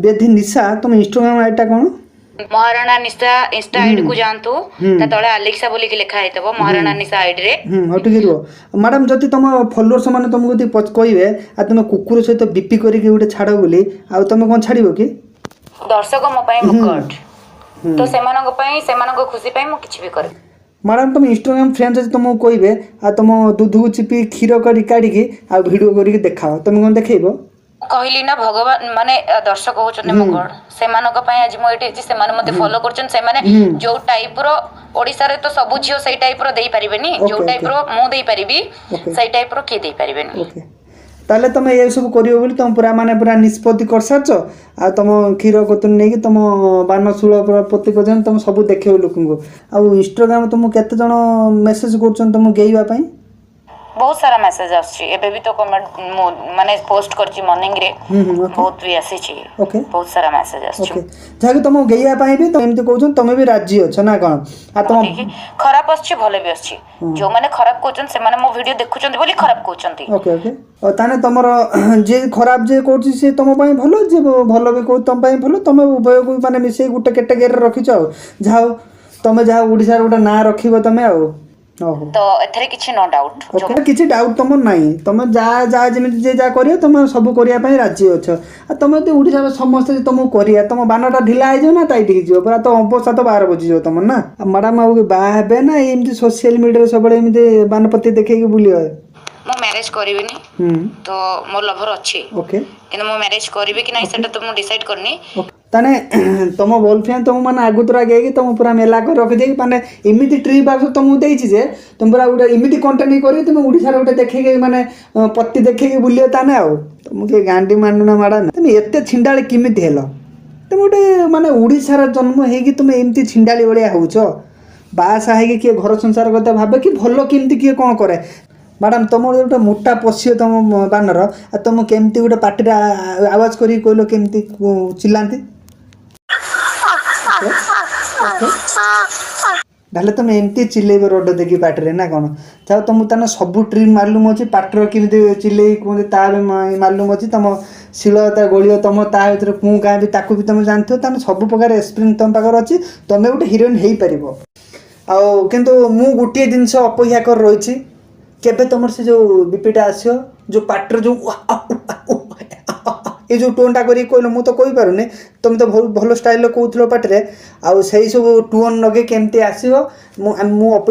बेधी निशा तुम इंस्टाग्राम आईटा कौन महाराणा निशा Insta ID को जानतु ता तळे अलेक्सा बोली के लिखा हेतबो महाराणा निशा आईडी रे हो ठीक रुह मैडम जदि तुम फॉलोअर्स मैंने तुमको कहबे आ तुम कुकुर सहित बीपी करके गोटे छाड़ बोली आ तुम कौन छाड़ कि दर्शक मो पई मुकट तो सेमानक पई सेमानक खुशी पई मो किछ भी करे मैडम तुम इंस्टाग्राम फ्रेंड जदि तुमको कहबे आ तुम दूध को चिपी क्षीर करी काढ़ी आ वीडियो करके देखाओ तुम कौन देखैबो कहली ना भगवान माने दर्शक होचने मंगल सेमानक पई आज मो एठी से माने मते फॉलो करछन से माने जो टाइप रो ओडिसा रे तो सब झियो सेई टाइप रो देई परिबेनी जो टाइप रो मो देई परिबी सेई टाइप रो के देई परिबेनी ओके ताले तुम ये सब करियो बोली तुम पूरा माने पूरा निष्पत्ति कर सारछ आ तुम क्षीर कोतन नै कि तुम बानसूल प्रति पर्यंत तुम सब देखियो लोकको आ इंस्टाग्राम तुम केते जण मेसेज करछन तुम गेइबा पई बहुत सारा मैसेज आछि एबे भी तो कमेंट माने पोस्ट करछि मॉर्निंग रे बहुत भी आसी छी ओके बहुत सारा मैसेज आछि ओके जाके तुम गेइया पई भी तुम एमति कहछन तुम भी राजी अछ ना कोन आ तुम खराब आछि भले भी आछि जो माने खराब कहछन से माने मो वीडियो देखुचंती बोली खराब कहचंती ओके ओके ओ ताने तमरो जे खराब जे करछि से तुम पई भलो जे भलो भी को तुम पई भलो तुम उभय को माने मिसे गुटे कैटेगरी रखिछ जाओ तुम जा ओडिसा रो ना रखिबो तुम आ तो एथरे किछि नो डाउट ओके किछि डाउट तुम नाही तुम जा जा जेमिति जे जा करियो तुम सब करिया पई राजी अछ आ तुम ते ओडिसा रो समस्त जे तुम करिया तुम बानटा ढिला आइ जो ना ताई ठीक जो पूरा तो अवस्था तो 12 बजी जो तुम ना मैडम आ बा हेबे ना एमिति सोशल मीडिया रे सबले एमिति बानपति देखे के बुलियो मो मैरिज करिबिनी तो मोर लवर अछि ओके किन मो मैरिज करिबे कि नै सेटा तो मो डिसाइड करनी ताने तुम बॉयफ्रेंड तुम माने आगुतरा गेकी तुम पूरा मेला कर रख देकी माने इमिति ट्री बाक्स तुम देइछि जे तुम पूरा गोटे इमिति कंटेंट करी तुम ओडिसा रे गोटे देखे के माने पत्ती देखे के बुलियो ताने आ तुम के गांडी मानना माडा तुम एते छिंडाळे किमिति हेलो तुम गोटे माने ओडिसा रे जन्म हेकी तुम एमिति छिंडाळी बळिया होउछो बासा हेकी के घर संसार करता भाबे कि भलो किमिति के कोन करे मैडम तुम गोटे मोटा पशियो तुम बानर आ तुम केमती गोटे पार्टी आवाज करी कहलो केमती चिल्लांती डाले तुम एमती चिल्लेब रोड देखी पार्टी ना कौन चाहो तुम ताने सब ट्रिक मालूम अच्छी पार्टर केमी चिल्ले कहते ता मालूम अच्छी तुम शिल गोलियो तुम ता भर कूँ क्या भी ताकू भी तुम जानते हो सब प्रकार एक्सपीरियंस तुम पाखे अच्छी तुम गोटे हिरोइन हो पार आउ किंतु मु गोटे जिनस अपेक्षा कर रही केबे तुम से जो बीपीटा आसो जो पार्टर जो ये जो टोनटा करी कहल मु तो कही पारुनी तुम तो बहुत भल स्टाइल कहूल पार्टी आउ से सब टोन लगे केमती आसो मु